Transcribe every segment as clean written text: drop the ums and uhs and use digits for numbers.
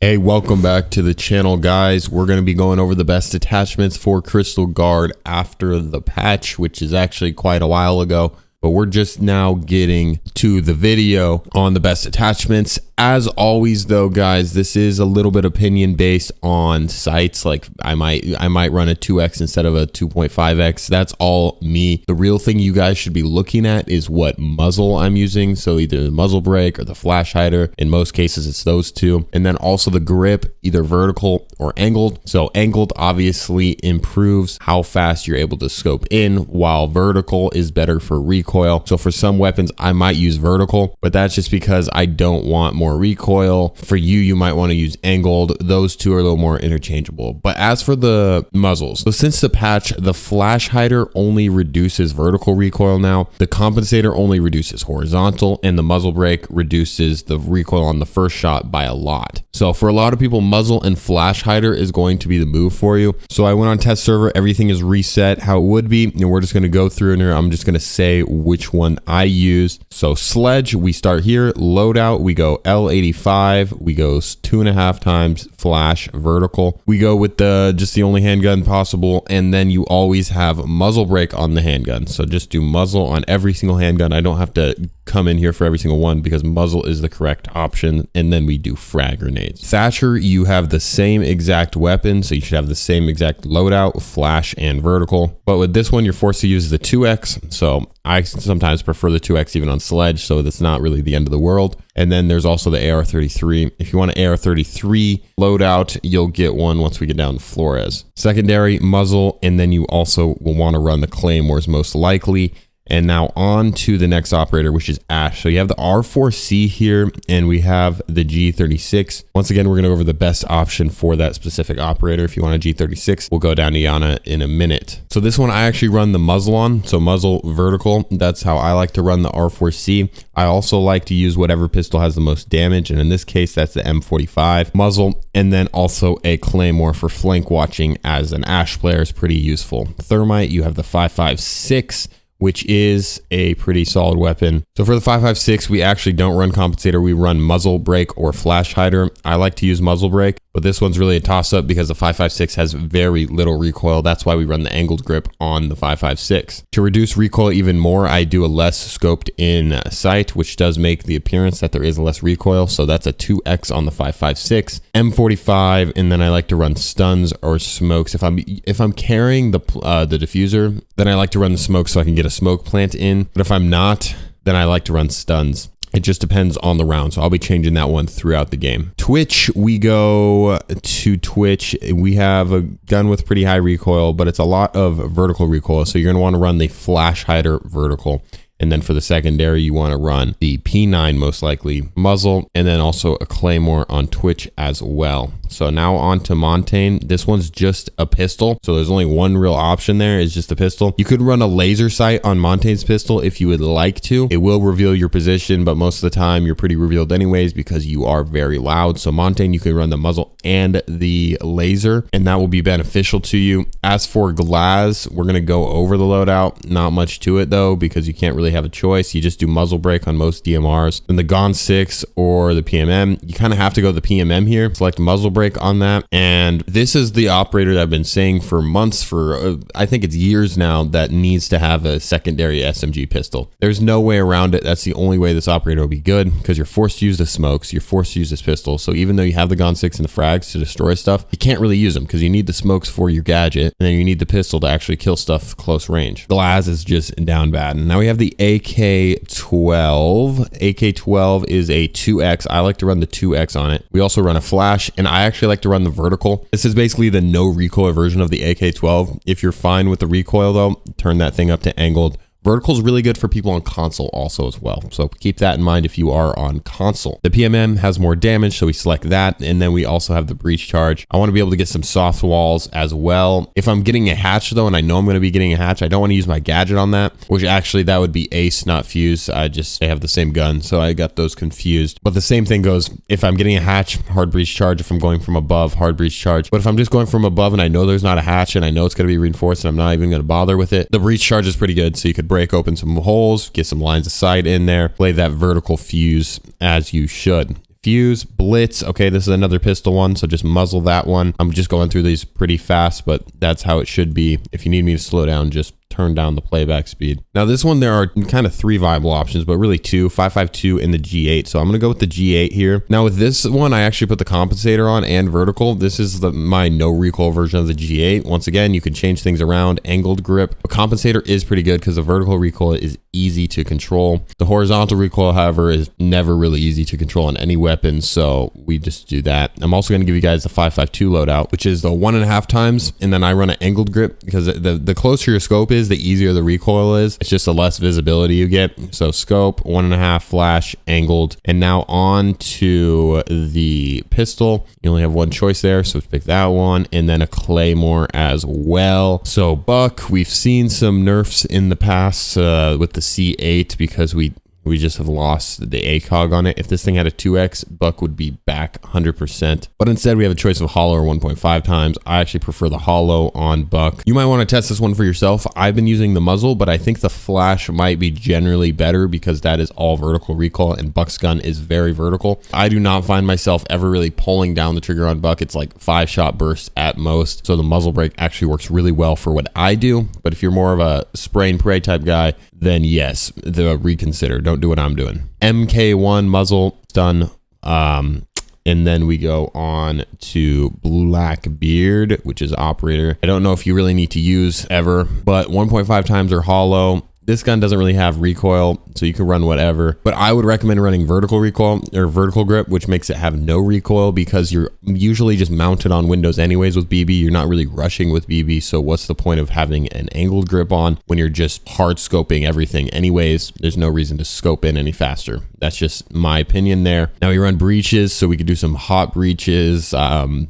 Hey, welcome back to the channel, guys. We're going to be going over the best attachments for Crystal Guard after the patch, which is actually quite a while ago. But we're just now getting to the video on the best attachments. As always, though, guys, this is a little bit opinion based on sites. Like I might run a 2x instead of a 2.5x. That's all me. The real thing you guys should be looking at is what muzzle I'm using. So either the muzzle brake or the flash hider. In most cases, it's those two. And then also the grip, either vertical or angled. So angled obviously improves how fast you're able to scope in, while vertical is better for recoil. So for some weapons, I might use vertical, but that's just because I don't want more recoil. For you, you might want to use angled. Those two are a little more interchangeable. But as for the muzzles, so since the patch, the flash hider only reduces vertical recoil now. The compensator only reduces horizontal, and the muzzle brake reduces the recoil on the first shot by a lot. So for a lot of people, muzzle and flash hider is going to be the move for you. So I went on test server, everything is reset how it would be, and we're just going to go through and I'm just going to say which one I use. So sledge, we start here. Loadout, we go L85, we go 2.5 times flash vertical. We go with just the only handgun possible, and then you always have muzzle brake on the handgun. So just do muzzle on every single handgun. I don't have to come in here for every single one because muzzle is the correct option, and then we do frag grenades. Thatcher, you have the same exact weapon, so you should have the same exact loadout, flash and vertical, but with this one you're forced to use the 2x. So I sometimes prefer the 2x even on sledge, so that's not really the end of the world. And then there's also the AR-33. If you want an AR-33 loadout, you'll get one once we get down to Flores. Secondary, muzzle, and then you also will want to run the claymores most likely. And now on to the next operator, which is Ash. So you have the R4C here, and we have the G36. Once again, we're going to go over the best option for that specific operator. If you want a G36, we'll go down to Yana in a minute. So this one I actually run the muzzle on. So muzzle vertical, that's how I like to run the R4C. I also like to use whatever pistol has the most damage, and in this case, that's the M45 muzzle. And then also a claymore for flank watching as an Ash player is pretty useful. Thermite, you have the 5.56, which is a pretty solid weapon. So for the 5.56, we actually don't run compensator. We run muzzle brake or flash hider. I like to use muzzle brake, but this one's really a toss-up because the 5.56 has very little recoil. That's why we run the angled grip on the 5.56. To reduce recoil even more, I do a less scoped in sight, which does make the appearance that there is less recoil. So that's a 2x on the 5.56. M45, and then I like to run stuns or smokes. If I'm carrying the diffuser, then I like to run the smoke so I can get a smoke plant in. But if I'm not, then I like to run stuns. It just depends on the round, so I'll be changing that one throughout the game. Twitch, we go to Twitch. We have a gun with pretty high recoil, but it's a lot of vertical recoil, so you're going to want to run the flash hider vertical. And then for the secondary, you want to run the P9 most likely muzzle, and then also a claymore on Twitch as well. So now on to Montaigne. This one's just a pistol. So there's only one real option there, is just a pistol. You could run a laser sight on Montaigne's pistol if you would like to. It will reveal your position, but most of the time you're pretty revealed anyways because you are very loud. So Montaigne, you can run the muzzle and the laser, and that will be beneficial to you. As for Glass, we're going to go over the loadout. Not much to it though, because you can't really have a choice. You just do muzzle brake on most DMRs. Then the Gon 6 or the PMM, you kind of have to go the PMM here. Select muzzle brake on that, and this is the operator that I've been saying for months, for I think it's years now, that needs to have a secondary SMG pistol. There's no way around it. That's the only way this operator will be good, because you're forced to use the smokes, you're forced to use this pistol. So even though you have the Gon 6 and the frags to destroy stuff, you can't really use them because you need the smokes for your gadget, and then you need the pistol to actually kill stuff close range. Glass is just down bad. And now we have the AK-12. AK-12 is a 2x. I like to run the 2x on it. We also run a flash, and I actually like to run the vertical. This is basically the no recoil version of the AK-12. If you're fine with the recoil though, turn that thing up to angled. Vertical is really good for people on console also as well. So keep that in mind if you are on console. The PMM has more damage, so we select that. And then we also have the breach charge. I want to be able to get some soft walls as well. If I'm getting a hatch though, and I know I'm going to be getting a hatch, I don't want to use my gadget on that, which actually that would be ace, not fuse. They have the same gun, so I got those confused. But the same thing goes, if I'm getting a hatch, hard breach charge. If I'm going from above, hard breach charge. But if I'm just going from above and I know there's not a hatch and I know it's going to be reinforced and I'm not even going to bother with it, the breach charge is pretty good. So you could break open some holes, get some lines of sight in there, play that vertical fuse as you should. Fuse, Blitz. Okay, this is another pistol one, so just muzzle that one. I'm just going through these pretty fast, but that's how it should be. If you need me to slow down, just turn down the playback speed. Now this one, there are kind of 3 viable options, but really 2, 5.52 and the G8. So I'm gonna go with the G8 here. Now with this one, I actually put the compensator on and vertical. This is my no recoil version of the G8. Once again, you can change things around. Angled grip. A compensator is pretty good because the vertical recoil is easy to control. The horizontal recoil, however, is never really easy to control on any weapon, so we just do that. I'm also going to give you guys the 5.52 loadout, which is the 1.5 times, and then I run an angled grip because the closer your scope is, the easier the recoil is. It's just the less visibility you get. So scope, 1.5, flash, angled, and now on to the pistol. You only have one choice there, so pick that one, and then a claymore as well. So buck, we've seen some nerfs in the past with the C8 because we just have lost the ACOG on it. If this thing had a 2x, buck would be back 100%. But instead, we have a choice of hollow or 1.5 times. I actually prefer the hollow on buck. You might want to test this one for yourself. I've been using the muzzle, but I think the flash might be generally better because that is all vertical recoil and buck's gun is very vertical. I do not find myself ever really pulling down the trigger on buck. It's like 5-shot bursts at most. So the muzzle brake actually works really well for what I do. But if you're more of a spray and pray type guy, then yes, reconsider. Don't do what I'm doing. MK1 muzzle done. And then we go on to Blackbeard, which is operator. I don't know if you really need to use ever, but 1.5 times or hollow. This gun doesn't really have recoil, so you can run whatever, but I would recommend running vertical recoil or vertical grip, which makes it have no recoil because you're usually just mounted on windows anyways with BB. You're not really rushing with BB, so what's the point of having an angled grip on when you're just hard scoping everything anyways? There's no reason to scope in any faster. That's just my opinion there. Now we run breaches, so we could do some hot breaches.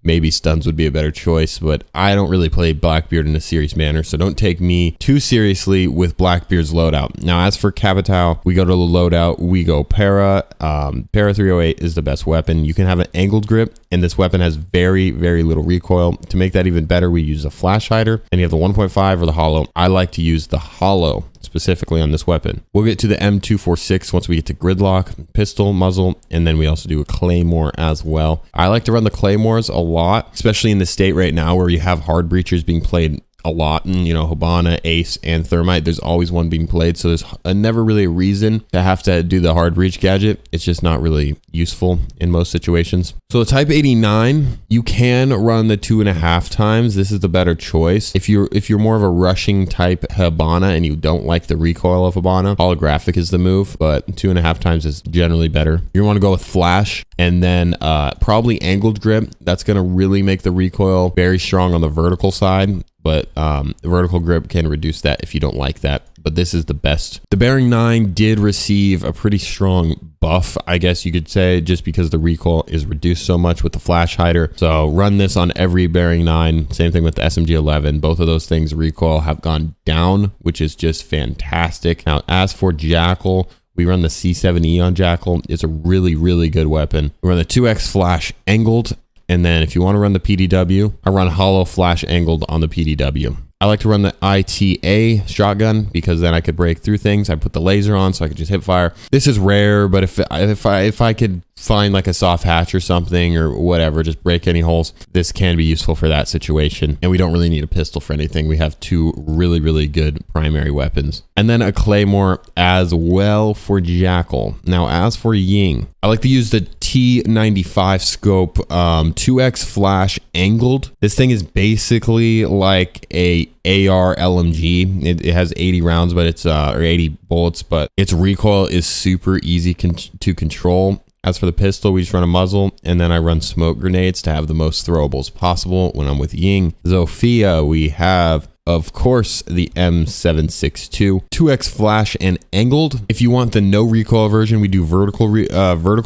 Maybe stuns would be a better choice, but I don't really play Blackbeard in a serious manner, so don't take me too seriously with Blackbeard's loadout. Now, as for Capitao, we go to the loadout, we go Para. Para 308 is the best weapon. You can have an angled grip, and this weapon has very, very little recoil. To make that even better, we use a flash hider, and you have the 1.5 or the hollow. I like to use the hollow specifically on this weapon. We'll get to the M246 once we get to gridlock, pistol, muzzle, and then we also do a claymore as well. I like to run the claymores a lot, especially in the state right now where you have hard breachers being played a lot, and you know, Hibana, Ace, and Thermite, there's always one being played, so there's never really a reason to have to do the hard breach gadget. It's just not really useful in most situations. So the Type 89, you can run the 2.5 times. This is the better choice. If you're more of a rushing type Hibana and you don't like the recoil of Hibana, holographic is the move, but 2.5 times is generally better. You want to go with flash, and then probably angled grip. That's going to really make the recoil very strong on the vertical side, but the vertical grip can reduce that if you don't like that. But this is the best. The Bearing 9 did receive a pretty strong buff, I guess you could say, just because the recoil is reduced so much with the flash hider. So run this on every Bearing 9. Same thing with the SMG 11. Both of those things, recoil have gone down, which is just fantastic. Now, as for Jackal, we run the C7E on Jackal. It's a really, really good weapon. We run the 2x flash angled. And then if you want to run the PDW, I run hollow flash angled on the PDW. I like to run the ITA shotgun because then I could break through things. I put the laser on so I could just hip fire. This is rare, but if I could find like a soft hatch or something or whatever, just break any holes, this can be useful for that situation. And we don't really need a pistol for anything. We have two really, really good primary weapons. And then a claymore as well for Jackal. Now, as for Ying, I like to use the T95 scope 2x flash angled. This thing is basically like a AR LMG. It has 80 rounds, but it's or 80 bullets, but its recoil is super easy to control. As for the pistol, we just run a muzzle, and then I run smoke grenades to have the most throwables possible when I'm with Ying. Zofia, we have, of course, the M762, 2x flash and angled. If you want the no recoil version, we do vertical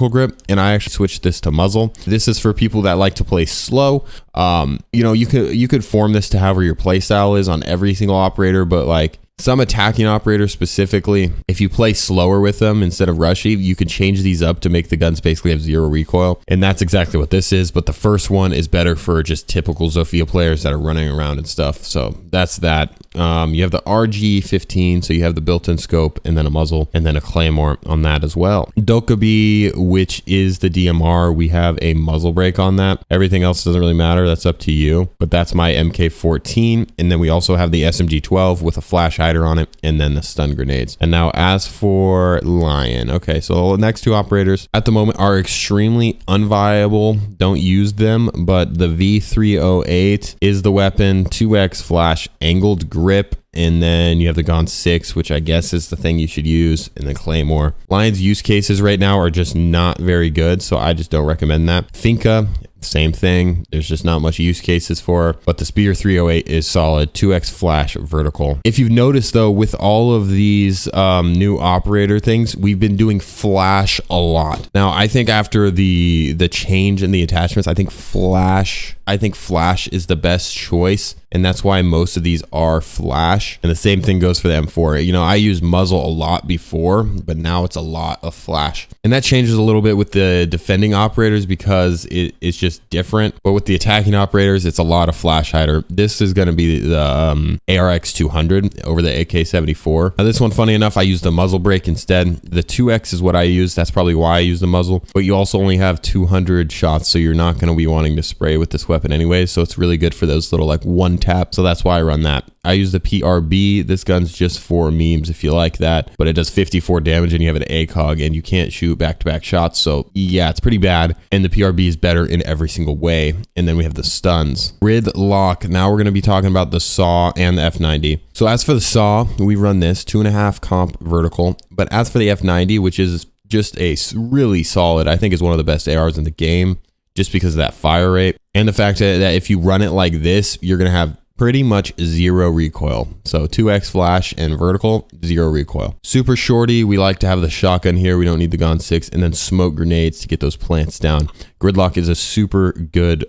grip, and I actually switched this to muzzle. This is for people that like to play slow. You know, you could form this to however your play style is on every single operator, but like some attacking operators specifically, if you play slower with them instead of rushy, you could change these up to make the guns basically have zero recoil. And that's exactly what this is. But the first one is better for just typical Zofia players that are running around and stuff. So that's that. You have the RG15, so you have the built-in scope and then a muzzle and then a claymore on that as well. Dokkaebi, which is the DMR, we have a muzzle brake on that. Everything else doesn't really matter. That's up to you, but that's my MK14. And then we also have the SMG12 with a flash hider on it and then the stun grenades. And now as for Lion, okay, so the next two operators at the moment are extremely unviable. Don't use them, but the V308 is the weapon, 2x flash, angled grip, and then you have the Gon 6, which I guess is the thing you should use, and the Claymore. Lion's use cases right now are just not very good, so I just don't recommend that. Finka, same thing. There's just not much use cases for her, but the Spear 308 is solid, 2x flash vertical. If you've noticed though, with all of these new operator things, we've been doing flash a lot. Now, I think after the change in the attachments, I think flash is the best choice. And that's why most of these are flash. And the same thing goes for the M4. You know, I used muzzle a lot before, but now it's a lot of flash. And that changes a little bit with the defending operators because it's just different. But with the attacking operators, it's a lot of flash hider. This is going to be the ARX 200 over the AK-74. Now this one, funny enough, I used the muzzle brake instead. The 2X is what I use. That's probably why I use the muzzle. But you also only have 200 shots, so you're not going to be wanting to spray with this weapon anyway. So it's really good for those little like one tap. So that's why I run that. I use the PRB. This gun's just for memes if you like that, but it does 54 damage and you have an ACOG and you can't shoot back-to-back shots. So yeah, it's pretty bad. And the PRB is better in every single way. And then we have the stuns. Gridlock. Now we're going to be talking about the SAW and the F90. So as for the SAW, we run this 2.5 comp vertical. But as for the F90, which is just a really solid, I think is one of the best ARs in the game, just because of that fire rate. And the fact that if you run it like this, you're going to have pretty much zero recoil. So 2x flash and vertical, zero recoil. Super shorty, we like to have the shotgun here. We don't need the Gon 6, and then smoke grenades to get those plants down. Gridlock is a super good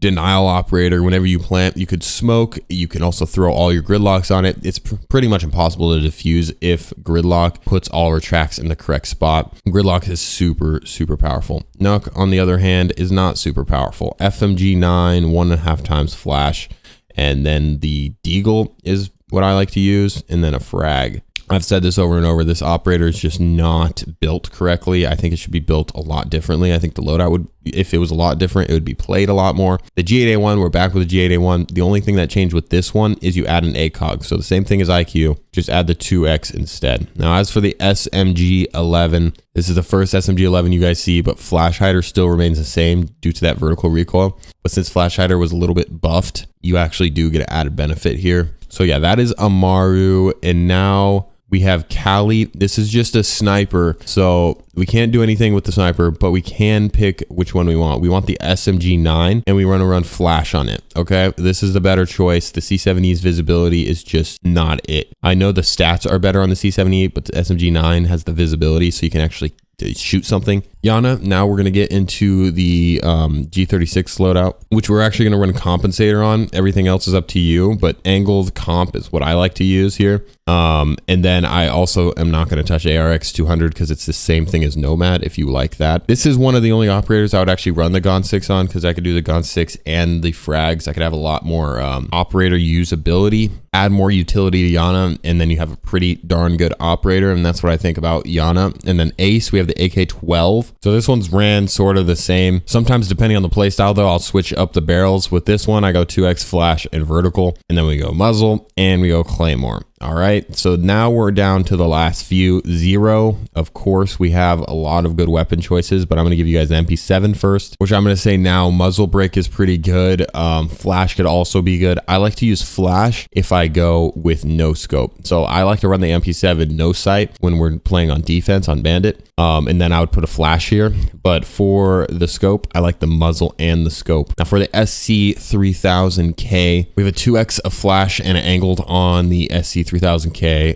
denial operator. Whenever you plant, you could smoke. You can also throw all your gridlocks on it. It's pretty much impossible to defuse if gridlock puts all our tracks in the correct spot. Gridlock is super, super powerful. Nuke, on the other hand, is not super powerful. FMG 9, 1.5 times flash. And then the Deagle is what I like to use, and then a frag. I've said this over and over. This operator is just not built correctly. I think it should be built a lot differently. I think the loadout would, if it was a lot different, it would be played a lot more. The G8A1, we're back with the G8A1. The only thing that changed with this one is you add an ACOG. So the same thing as IQ, just add the 2X instead. Now, as for the SMG11, this is the first SMG11 you guys see, but flash hider still remains the same due to that vertical recoil. But since flash hider was a little bit buffed, you actually do get an added benefit here. So yeah, that is Amaru. And now we have Cali. This is just a sniper, so we can't do anything with the sniper, but we can pick which one we want. We want the SMG 9, and we want to run flash on it, okay? This is the better choice. The C70's visibility is just not it. I know the stats are better on the C78, but the SMG 9 has the visibility, so you can actually shoot something. Yana, now we're going to get into the G36 loadout, which we're actually going to run compensator on. Everything else is up to you, but angled comp is what I like to use here. And then I also am not going to touch ARX 200 because it's the same thing as Nomad if you like that. This is one of the only operators I would actually run the Gon 6 on because I could do the Gon 6 and the frags. I could have a lot more operator usability, add more utility to Yana, and then you have a pretty darn good operator, and that's what I think about Yana. And then Ace, we have the AK-12. So this one's ran sort of the same. Sometimes depending on the playstyle though, I'll switch up the barrels. With this one, I go 2x flash and vertical, and then we go muzzle and we go claymore. All right, so now we're down to the last few. Zero, of course, we have a lot of good weapon choices, but I'm going to give you guys the MP7 first, which I'm going to say now muzzle brake is pretty good. Flash could also be good. I like to use flash if I go with no scope. So I like to run the MP7 no sight when we're playing on defense on bandit. And then I would put a flash here, but for the scope, I like the muzzle and the scope. Now for the SC3000K, we have a 2x of flash and an angled on the SC3000K,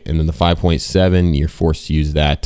and then the 5.7, you're forced to use that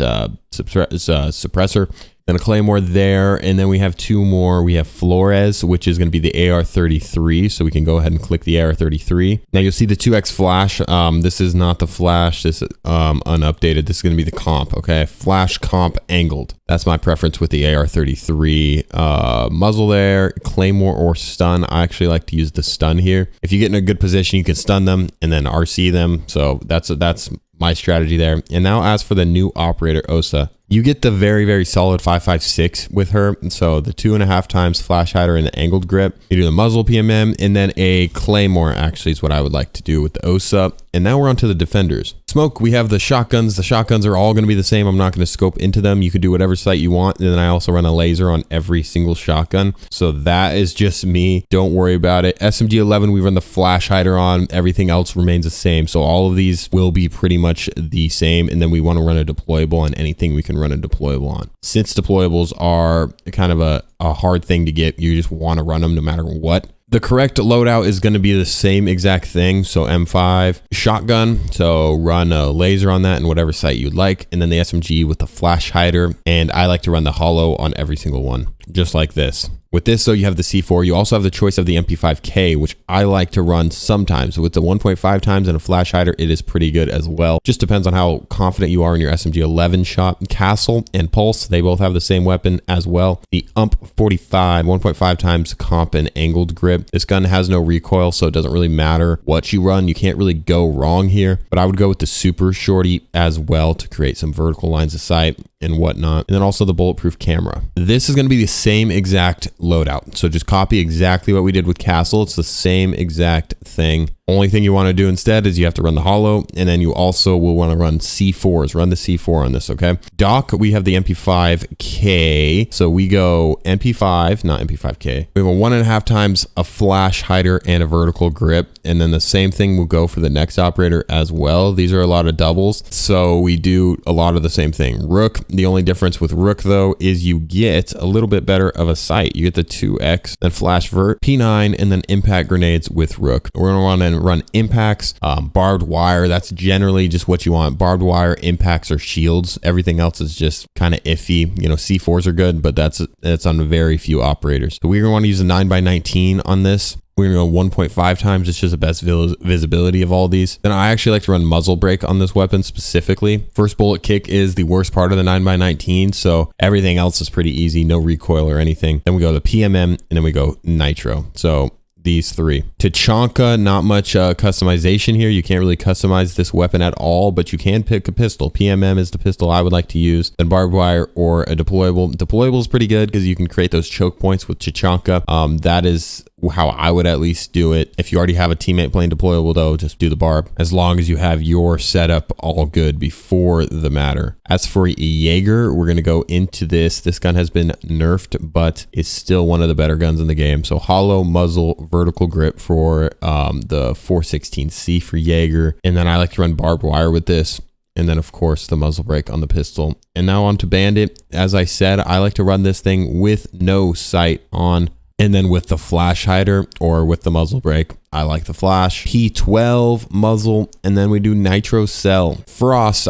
suppressor then a Claymore there, and then we have two more. We have Flores, which is going to be the AR-33, so we can go ahead and click the AR-33. Now you'll see the 2x flash. This is not the flash. This is unupdated. This is going to be the comp, okay? Flash comp angled. That's my preference with the AR-33. Muzzle there, Claymore or stun. I actually like to use the stun here. If you get in a good position, you can stun them and then RC them. So that's my strategy there. And now as for the new operator, Osa, you get the very, very solid 5.56 with her. So the 2.5 times flash hider and the angled grip. You do the muzzle PMM and then a Claymore actually is what I would like to do with the Osa. And now we're on to the defenders. Smoke, we have the shotguns. The shotguns are all going to be the same. I'm not going to scope into them. You can do whatever sight you want. And then I also run a laser on every single shotgun. So that is just me. Don't worry about it. SMG 11, we run the flash hider on. Everything else remains the same. So all of these will be pretty much the same. And then we want to run a deployable on anything we can run a deployable on. Since deployables are kind of a hard thing to get, you just want to run them no matter what. The correct loadout is going to be the same exact thing. So M5 shotgun. So run a laser on that and whatever sight you'd like. And then the SMG with the flash hider. And I like to run the hollow on every single one, just like this. With this, so you have the C4. You also have the choice of the MP5K, which I like to run sometimes. With the 1.5 times and a flash hider, it is pretty good as well. Just depends on how confident you are in your SMG 11 shot. Castle and Pulse, they both have the same weapon as well. The UMP45, 1.5 times comp and angled grip. This gun has no recoil, so it doesn't really matter what you run. You can't really go wrong here, but I would go with the super shorty as well to create some vertical lines of sight and whatnot. And then also the bulletproof camera. This is going to be the same exact loadout. So just copy exactly what we did with Castle. It's the same exact thing. Only thing you want to do instead is you have to run the hollow, and then you also will want to run C4s. Run the C4 on this, okay? Doc, we have the MP5K. So we go MP5, not MP5K. We have a 1.5 times a flash hider and a vertical grip. And then the same thing will go for the next operator as well. These are a lot of doubles. So we do a lot of the same thing. Rook, the only difference with Rook though is you get a little bit better of a sight. You get the 2X, then flash vert, P9, and then impact grenades with Rook. We're going to want to run impacts, barbed wire. That's generally just what you want. Barbed wire, impacts, or shields. Everything else is just kind of iffy. You know, C4s are good, but that's on very few operators. So we're going to want to use a 9x19 on this. We're going to go 1.5 times. It's just the best visibility of all these. Then I actually like to run muzzle brake on this weapon specifically. First bullet kick is the worst part of the 9x19. So everything else is pretty easy. No recoil or anything. Then we go to the PMM and then we go nitro. So these three. Tachanka, not much customization here. You can't really customize this weapon at all, but you can pick a pistol. PMM is the pistol I would like to use. Then barbed wire or a deployable. Deployable is pretty good because you can create those choke points with Tachanka. That is how I would at least do it. If you already have a teammate playing deployable though, just do the barb as long as you have your setup all good before the matter. As for Jaeger, we're going to go into this. This gun has been nerfed, but is still one of the better guns in the game. So hollow, muzzle, vertical grip for the 416C for Jaeger. And then I like to run barbed wire with this. And then, of course, the muzzle brake on the pistol. And now on to Bandit. As I said, I like to run this thing with no sight on. And then with the flash hider or with the muzzle brake, I like the flash. P12 muzzle, and then we do nitro cell. Frost,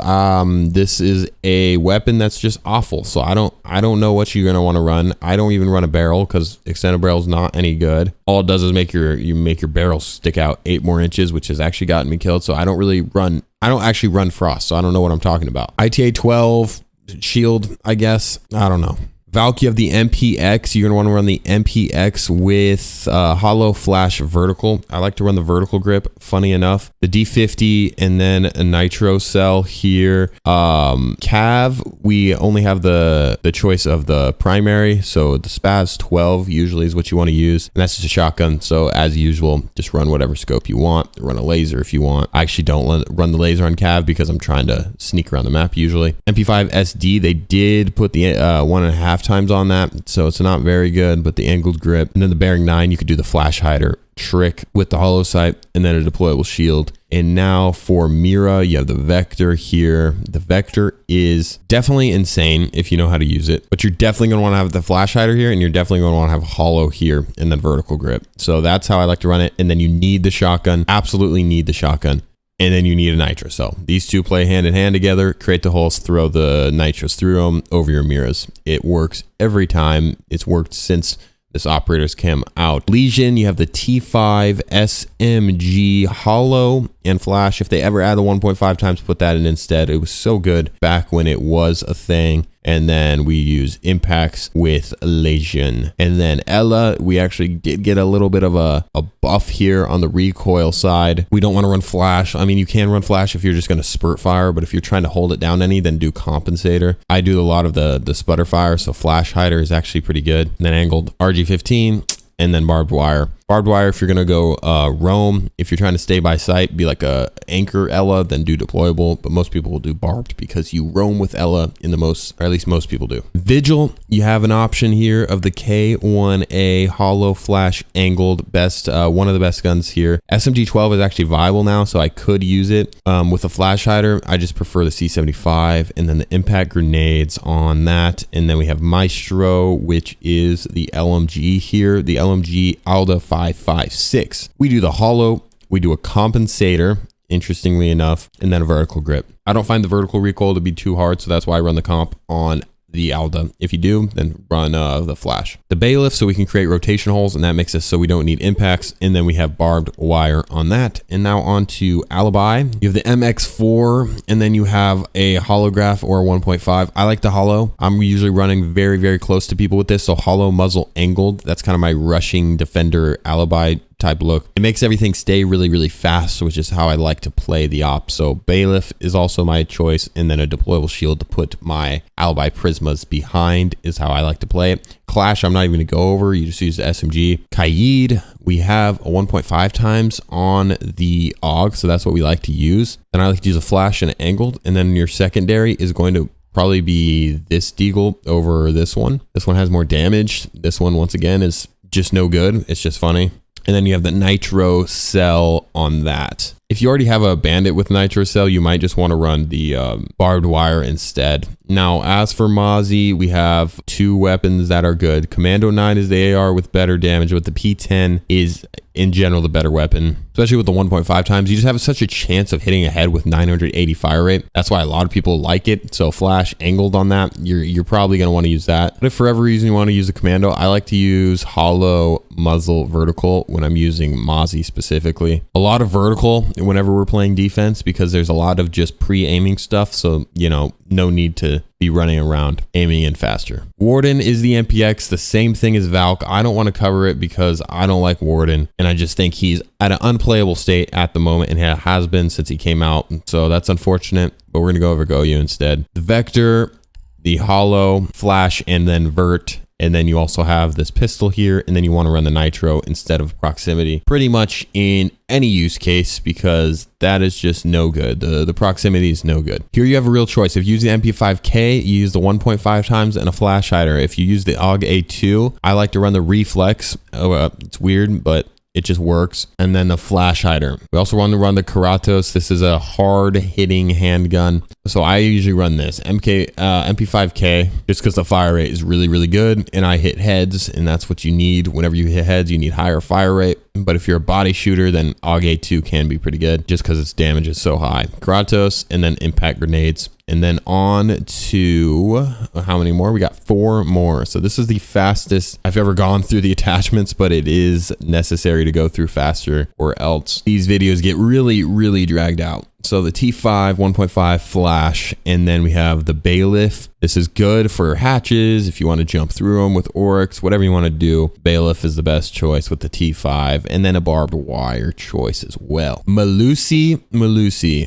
this is a weapon that's just awful. So I don't know what you're gonna want to run. I don't even run a barrel because extended barrel is not any good. All it does is make your barrel stick out 8 more inches, which has actually gotten me killed. So I don't actually run Frost, so I don't know what I'm talking about. ITA 12 shield, I guess. I don't know. Valk, you have the MPX. You're going to want to run the MPX with hollow, flash, vertical. I like to run the vertical grip, funny enough. The D50 and then a nitro cell here. Cav, we only have the choice of the primary. So the Spaz 12 usually is what you want to use. And that's just a shotgun. So as usual, just run whatever scope you want. Run a laser if you want. I actually don't run the laser on Cav because I'm trying to sneak around the map usually. MP5 SD, they did put the 1.5 times on that, so it's not very good, but the angled grip. And then the bearing 9, you could do the flash hider trick with the hollow sight and then a deployable shield. And now for Mira, you have the Vector here. The Vector is definitely insane if you know how to use it, but you're definitely going to want to have the flash hider here, and you're definitely going to want to have hollow here and then vertical grip. So that's how I like to run it. And then you need the shotgun, absolutely need the shotgun. and then you need a nitro cell. These two play hand in hand together, create the holes, throw the nitros through them over your mirrors. It works every time. It's worked since this operator's came out. Legion, you have the T5 SMG hollow and flash. If they ever add the 1.5 times, put that in instead. It was so good back when it was a thing. And then we use impacts with Legion. And then Ella, we actually did get a little bit of a buff here on the recoil side. We don't want to run flash. I mean, you can run flash if you're just going to spurt fire, but if you're trying to hold it down any, then do compensator. I do a lot of the sputter fire, so flash hider is actually pretty good. And then angled RG15. And then barbed wire. Barbed wire, if you're going to go roam, if you're trying to stay by sight, be like a anchor Ella, then do deployable. But most people will do barbed because you roam with Ella in the most, or at least most people do. Vigil, you have an option here of the K1A hollow flash angled best, one of the best guns here. SMG 12 is actually viable now, so I could use it. With a flash hider, I just prefer the C75 and then the impact grenades on that. And then we have Maestro, which is the LMG here, the LMG Alda 556. We do the hollow, we do a compensator, interestingly enough, and then a vertical grip. I don't find the vertical recoil to be too hard, so that's why I run the comp on the Alda. If you do, then run the flash. The bailiff, so we can create rotation holes, and that makes us so we don't need impacts. And then we have barbed wire on that. And now on to alibi. You have the MX4, and then you have a holograph or a 1.5. I like the hollow. I'm usually running very, very close to people with this. So hollow muzzle angled. That's kind of my rushing defender alibi type look. It makes everything stay really, really fast, which is how I like to play the op. So bailiff is also my choice, and then a deployable shield to put my alibi prismas behind is how I like to play it. Clash, I'm not even going to go over. You just use the SMG. Kaid, we have a 1.5 times on the AUG, so that's what we like to use. And I like to use a flash and an angled, and then your secondary is going to probably be this deagle over this one. This one has more damage. This one, once again, is just no good. It's just funny. And then you have the nitro cell on that. If you already have a bandit with nitro cell, you might just want to run the barbed wire instead. Now, as for Mozzie, we have two weapons that are good. Commando 9 is the AR with better damage, but the P10 is in general the better weapon, especially with the 1.5 times. You just have such a chance of hitting a head with 980 fire rate. That's why a lot of people like it. So flash angled on that, you're probably going to want to use that. But if for every reason you want to use a commando, I like to use hollow muzzle vertical when I'm using Mozzie specifically. A lot of vertical whenever we're playing defense because there's a lot of just pre-aiming stuff. So, you know, no need to be running around aiming in faster. Warden is the MPX, the same thing as Valk. I don't want to cover it because I don't like Warden, and I just think he's at an unplayable state at the moment and has been since he came out. So that's unfortunate, but we're gonna go over Goyu instead. The Vector, the hollow, flash, and then vert. And then you also have this pistol here, and then you want to run the nitro instead of proximity pretty much in any use case because that is just no good. The proximity is no good. Here you have a real choice. If you use the MP5K, you use the 1.5 times and a flash hider. If you use the AUG A2, I like to run the reflex. It's weird, but it just works. And then the flash hider. We also want to run the Karatos. This is a hard hitting handgun. So I usually run this MP5K just because the fire rate is really, really good. And I hit heads, and that's what you need. Whenever you hit heads, you need higher fire rate. But if you're a body shooter, then AUG A2 can be pretty good just because its damage is so high. Karatos, and then impact grenades. And then on to how many more? We got 4 more. So this is the fastest I've ever gone through the attachments, but it is necessary to go through faster or else these videos get really, really dragged out. So the T5, 1.5 flash, and then we have the bailiff. This is good for hatches if you want to jump through them with Oryx, whatever you want to do. Bailiff is the best choice with the T5, and then a barbed wire choice as well. Malusi,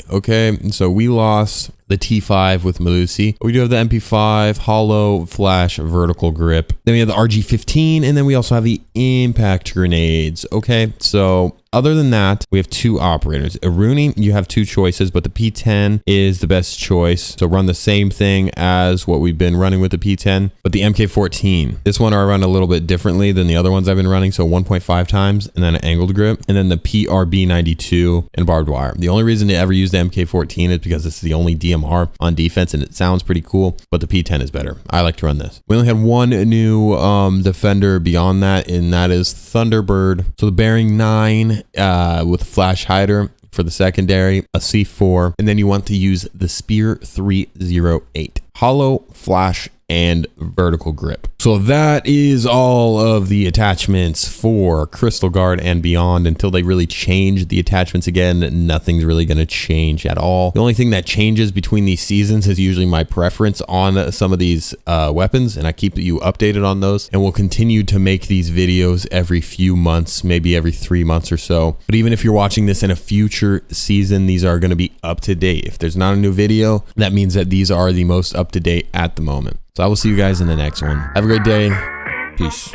okay? So we lost the T5 with Malusi. We do have the MP5, hollow, flash, vertical grip. Then we have the RG15, and then we also have the impact grenades. Okay, so other than that, we have 2 operators. Iruni, you have 2 choices, but the P10 is the best choice. So run the same thing as what we've been running with the P10, but the MK14. This one I run a little bit differently than the other ones I've been running. So 1.5 times and then an angled grip, and then the PRB92 and barbed wire. The only reason to ever use the MK14 is because it's the only DMR on defense and it sounds pretty cool, but the P10 is better. I like to run this. We only had 1 new defender beyond that, and that is Thunderbird. So the bearing 9 with flash hider. for the secondary, a C4, and then you want to use the Spear 308. Hollow, flash, and vertical grip. So that is all of the attachments for Crystal Guard and beyond. Until they really change the attachments again, nothing's really going to change at all. The only thing that changes between these seasons is usually my preference on some of these weapons, and I keep you updated on those, and we'll continue to make these videos every few months, maybe every 3 months or so. But even if you're watching this in a future season, these are going to be up to date. If there's not a new video, that means that these are the most up to date at the moment. So I will see you guys in the next one. Have a great day. Peace.